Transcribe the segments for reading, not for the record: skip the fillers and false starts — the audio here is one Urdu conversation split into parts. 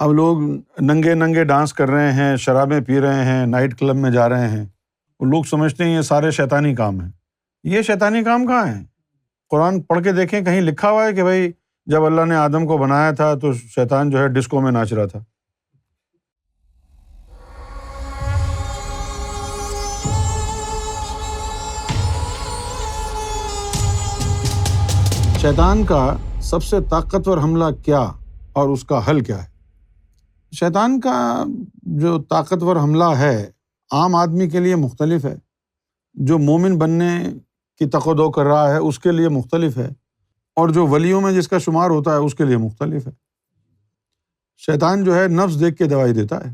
اب لوگ ننگے ننگے ڈانس کر رہے ہیں، شرابیں پی رہے ہیں، نائٹ کلب میں جا رہے ہیں، وہ لوگ سمجھتے ہیں یہ سارے شیطانی کام ہیں۔ یہ شیطانی کام کہاں ہیں؟ قرآن پڑھ کے دیکھیں، کہیں لکھا ہوا ہے کہ بھائی جب اللہ نے آدم کو بنایا تھا تو شیطان جو ہے ڈسکو میں ناچ رہا تھا؟ شیطان کا سب سے طاقتور حملہ کیا اور اس کا حل کیا ہے؟ شیطان کا جو طاقتور حملہ ہے عام آدمی کے لیے مختلف ہے، جو مومن بننے کی تقدو کر رہا ہے اس کے لیے مختلف ہے، اور جو ولیوں میں جس کا شمار ہوتا ہے اس کے لیے مختلف ہے۔ شیطان جو ہے نفس دیکھ کے دوائی دیتا ہے،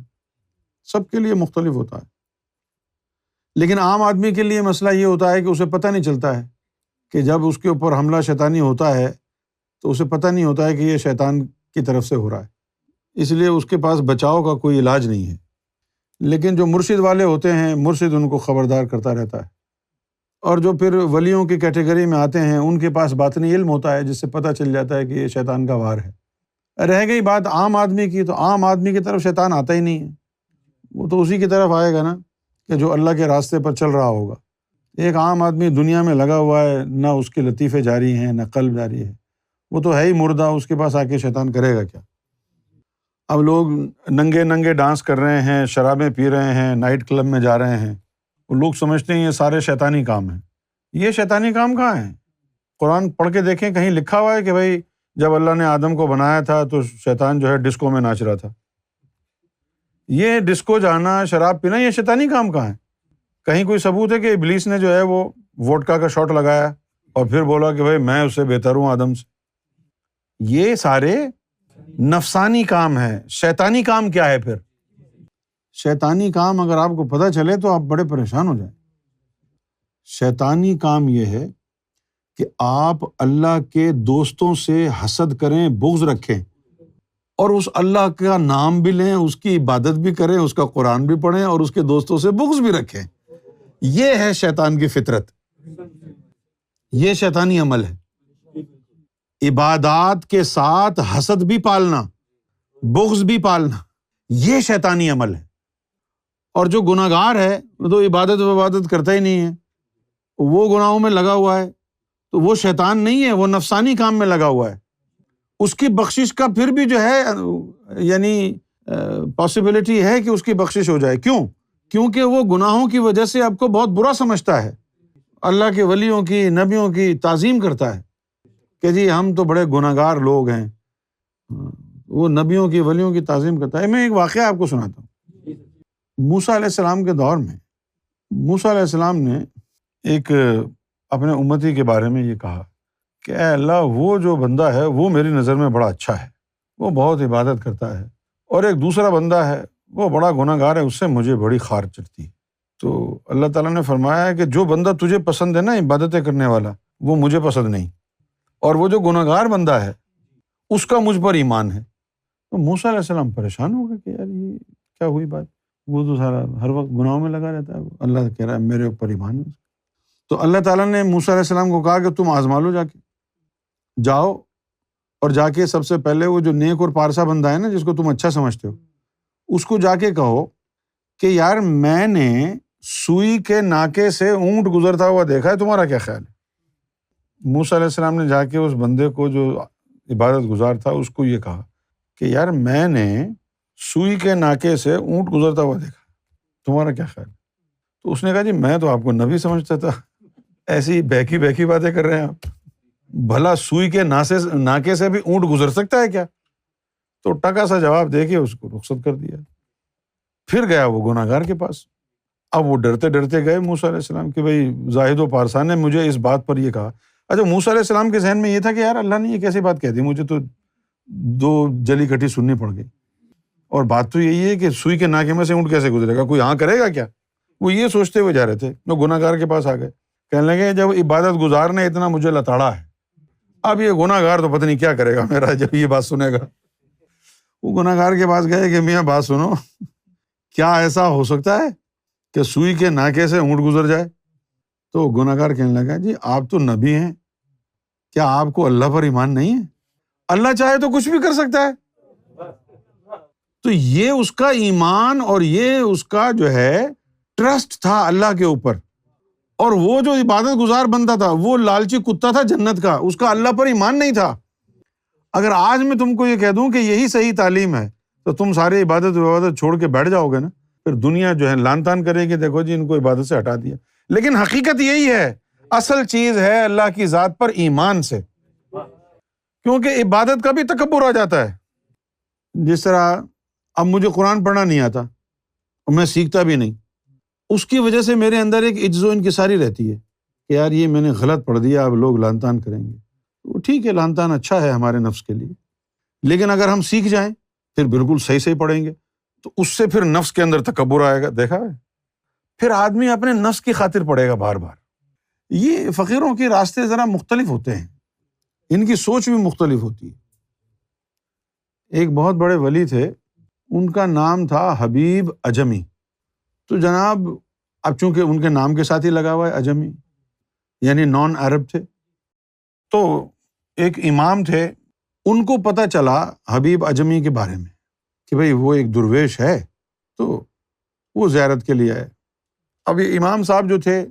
سب کے لیے مختلف ہوتا ہے، لیکن عام آدمی کے لیے مسئلہ یہ ہوتا ہے کہ اسے پتہ نہیں چلتا ہے کہ جب اس کے اوپر حملہ شیطانی ہوتا ہے تو اسے پتہ نہیں ہوتا ہے کہ یہ شیطان کی طرف سے ہو رہا ہے، اس لیے اس کے پاس بچاؤ کا کوئی علاج نہیں ہے۔ لیکن جو مرشد والے ہوتے ہیں، مرشد ان کو خبردار کرتا رہتا ہے، اور جو پھر ولیوں کی کیٹیگری میں آتے ہیں ان کے پاس باطنی علم ہوتا ہے جس سے پتہ چل جاتا ہے کہ یہ شیطان کا وار ہے۔ رہ گئی بات عام آدمی کی، تو عام آدمی کی طرف شیطان آتا ہی نہیں ہے، وہ تو اسی کی طرف آئے گا نا کہ جو اللہ کے راستے پر چل رہا ہوگا۔ ایک عام آدمی دنیا میں لگا ہوا ہے، نہ اس کے لطیفے جاری ہیں نہ قلب جاری ہے، وہ تو ہے ہی مردہ، اس کے پاس آ کے شیطان کرے گا کیا؟ اب لوگ ننگے ننگے ڈانس کر رہے ہیں، شرابیں پی رہے ہیں، نائٹ کلب میں جا رہے ہیں، وہ لوگ سمجھتے ہیں یہ سارے شیطانی کام ہیں۔ یہ شیطانی کام کہاں ہیں؟ قرآن پڑھ کے دیکھیں، کہیں لکھا ہوا ہے کہ بھائی جب اللہ نے آدم کو بنایا تھا تو شیطان جو ہے ڈسکو میں ناچ رہا تھا؟ یہ ڈسکو جانا، شراب پینا، یہ شیطانی کام کہاں ہے؟ کہیں کوئی ثبوت ہے کہ ابلیس نے جو ہے وہ ووڈکا کا شاٹ لگایا اور پھر بولا کہ بھائی میں اس سے بہتر ہوں آدم سے؟ یہ سارے نفسانی کام ہیں۔ شیطانی کام کیا ہے پھر؟ شیطانی کام اگر آپ کو پتہ چلے تو آپ بڑے پریشان ہو جائیں۔ شیطانی کام یہ ہے کہ آپ اللہ کے دوستوں سے حسد کریں، بغض رکھیں، اور اس اللہ کا نام بھی لیں، اس کی عبادت بھی کریں، اس کا قرآن بھی پڑھیں، اور اس کے دوستوں سے بغض بھی رکھیں۔ یہ ہے شیطان کی فطرت، یہ شیطانی عمل ہے۔ عبادات کے ساتھ حسد بھی پالنا، بغض بھی پالنا، یہ شیطانی عمل ہے۔ اور جو گناہ گار ہے وہ تو عبادت کرتا ہی نہیں ہے، وہ گناہوں میں لگا ہوا ہے، تو وہ شیطان نہیں ہے، وہ نفسانی کام میں لگا ہوا ہے۔ اس کی بخشش کا پھر بھی جو ہے یعنی پاسبلٹی ہے کہ اس کی بخشش ہو جائے۔ کیوں؟ کیونکہ وہ گناہوں کی وجہ سے آپ کو بہت برا سمجھتا ہے، اللہ کے ولیوں کی، نبیوں کی تعظیم کرتا ہے کہ جی ہم تو بڑے گناہ گار لوگ ہیں، وہ نبیوں کی، ولیوں کی تعظیم کرتا ہے۔ میں ایک واقعہ آپ کو سناتا ہوں۔ موسیٰ علیہ السلام کے دور میں موسیٰ علیہ السلام نے ایک اپنے امتی کے بارے میں یہ کہا کہ اے اللہ، وہ جو بندہ ہے وہ میری نظر میں بڑا اچھا ہے، وہ بہت عبادت کرتا ہے، اور ایک دوسرا بندہ ہے وہ بڑا گناہ گار ہے، اس سے مجھے بڑی خار چڑھتی ہے۔ تو اللہ تعالیٰ نے فرمایا کہ جو بندہ تجھے پسند ہے نا عبادتیں کرنے والا، وہ مجھے پسند نہیں، اور وہ جو گناہ گار بندہ ہے اس کا مجھ پر ایمان ہے۔ تو موسیٰ علیہ السلام پریشان ہو گئے کہ یار یہ کیا ہوئی بات، وہ تو سارا ہر وقت گناہوں میں لگا رہتا ہے، اللہ کہہ رہا ہے میرے اوپر ایمان ہے۔ تو اللہ تعالیٰ نے موسیٰ علیہ السلام کو کہا کہ تم آزما لو، جا کے جاؤ، اور جا کے سب سے پہلے وہ جو نیک اور پارسا بندہ ہے نا جس کو تم اچھا سمجھتے ہو، اس کو جا کے کہو کہ یار میں نے سوئی کے ناکے سے اونٹ گزرتا ہوا دیکھا ہے، تمہارا کیا خیال ہے؟ موسیٰ علیہ السلام نے جا کے اس بندے کو جو عبادت گزار تھا اس کو یہ کہا کہ یار میں نے سوئی کے ناکے سے اونٹ گزرتا ہوا دیکھا، تمہارا کیا خیال ہے؟ تو اس نے کہا جی میں تو آپ کو نبی سمجھتا تھا، ایسی بہکی باتیں کر رہے ہیں آپ، بھلا سوئی کے ناکے سے بھی اونٹ گزر سکتا ہے کیا؟ تو ٹکا سا جواب دے کے اس کو رخصت کر دیا۔ پھر گیا وہ گناہ گار کے پاس۔ اب وہ ڈرتے ڈرتے گئے موسیٰ علیہ السلام کہ بھائی زاہد و پارسا نے مجھے اس بات پر یہ کہا۔ اچھا، موسیٰ علیہ السلام کے ذہن میں یہ تھا کہ یار اللہ نے یہ کیسی بات کہہ دی، مجھے تو دو جلی کٹی سننی پڑ گئی، اور بات تو یہی ہے کہ سوئی کے ناکے میں سے اونٹ کیسے گزرے گا، کوئی ہاں کرے گا کیا؟ وہ یہ سوچتے ہوئے جا رہے تھے، وہ گناہ گار کے پاس آ گئے، کہنے لگے جب عبادت گزار نے اتنا مجھے لتاڑا ہے، اب یہ گناہ گار تو پتہ نہیں کیا کرے گا میرا جب یہ بات سنے گا۔ وہ گناہ گار کے پاس گئے کہ میاں بات سنو، کیا ایسا ہو سکتا ہے کہ سوئی کے ناکے سے اونٹ گزر جائے؟ تو گناہ گار کہنے لگا جی آپ تو نبی ہیں، کیا آپ کو اللہ پر ایمان نہیں ہے؟ اللہ چاہے تو کچھ بھی کر سکتا ہے، تو یہ اس کا ایمان اور یہ اس کا جو ہے ٹرسٹ تھا اللہ کے اوپر. اور وہ جو عبادت گزار بندہ تھا وہ لالچی کتا تھا جنت کا، اس کا اللہ پر ایمان نہیں تھا. اگر آج میں تم کو یہ کہہ دوں کہ یہی صحیح تعلیم ہے تو تم سارے عبادت چھوڑ کے بیٹھ جاؤ گے نا، پھر دنیا جو ہے لان تان کرے گی، دیکھو جی ان کو عبادت سے ہٹا دیا. لیکن حقیقت یہی ہے، اصل چیز ہے اللہ کی ذات پر ایمان سے، کیونکہ عبادت کا بھی تکبر آ جاتا ہے. جس طرح اب مجھے قرآن پڑھنا نہیں آتا اور میں سیکھتا بھی نہیں، اس کی وجہ سے میرے اندر ایک عجز و انکساری رہتی ہے کہ یار یہ میں نے غلط پڑھ دیا، اب لوگ لان تان کریں گے. وہ ٹھیک ہے، لان تان اچھا ہے ہمارے نفس کے لیے، لیکن اگر ہم سیکھ جائیں پھر بالکل صحیح پڑھیں گے تو اس سے پھر نفس کے اندر تکبر آئے گا. دیکھا ہے، پھر آدمی اپنے نفس کی خاطر پڑھے گا بار بار. یہ فقیروں کے راستے ذرا مختلف ہوتے ہیں، ان کی سوچ بھی مختلف ہوتی ہے. ایک بہت بڑے ولی تھے، ان کا نام تھا حبیب اجمی. تو جناب اب چونکہ ان کے نام کے ساتھ ہی لگا ہوا ہے اجمی، یعنی نان عرب تھے. تو ایک امام تھے، ان کو پتہ چلا حبیب اجمی کے بارے میں کہ بھئی وہ ایک درویش ہے، تو وہ زیارت کے لیے آئے. اب یہ امام صاحب جو تھے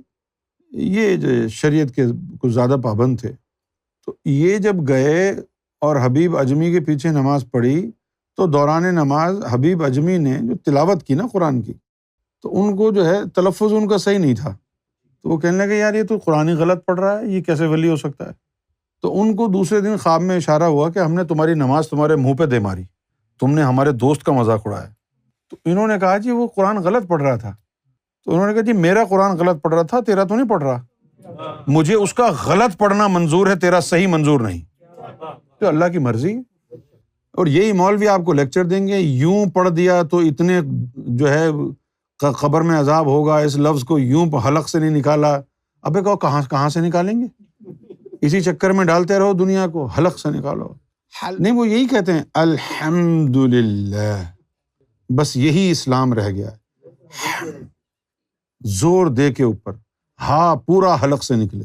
یہ جو شریعت کے کچھ زیادہ پابند تھے، تو یہ جب گئے اور حبیب اجمی کے پیچھے نماز پڑھی تو دوران نماز حبیب اجمی نے جو تلاوت کی نا قرآن کی، تو ان کو جو ہے تلفظ ان کا صحیح نہیں تھا. تو وہ کہنے لگے یار یہ تو قرآن ہی غلط پڑھ رہا ہے، یہ کیسے ولی ہو سکتا ہے. تو ان کو دوسرے دن خواب میں اشارہ ہوا کہ ہم نے تمہاری نماز تمہارے منہ پہ دے ماری، تم نے ہمارے دوست کا مذاق اڑایا. تو انہوں نے کہا جی وہ قرآن غلط پڑھ رہا تھا. تو انہوں نے کہا جی میرا قرآن غلط پڑھ رہا تھا، تیرا تو نہیں پڑھ رہا، مجھے اس کا غلط پڑھنا منظور ہے، تیرا صحیح منظور نہیں. تو اللہ کی مرضی. اور یہی مولوی آپ کو لیکچر دیں گے یوں پڑھ دیا تو اتنے جو ہے قبر میں عذاب ہوگا، اس لفظ کو یوں حلق سے نہیں نکالا. ابے کہو کہاں سے نکالیں گے؟ اسی چکر میں ڈالتے رہو دنیا کو، حلق سے نکالو. نہیں، وہ یہی کہتے ہیں الحمدللہ، بس یہی اسلام رہ گیا ہے. زور دے کے اوپر، ہاں پورا حلق سے نکلے.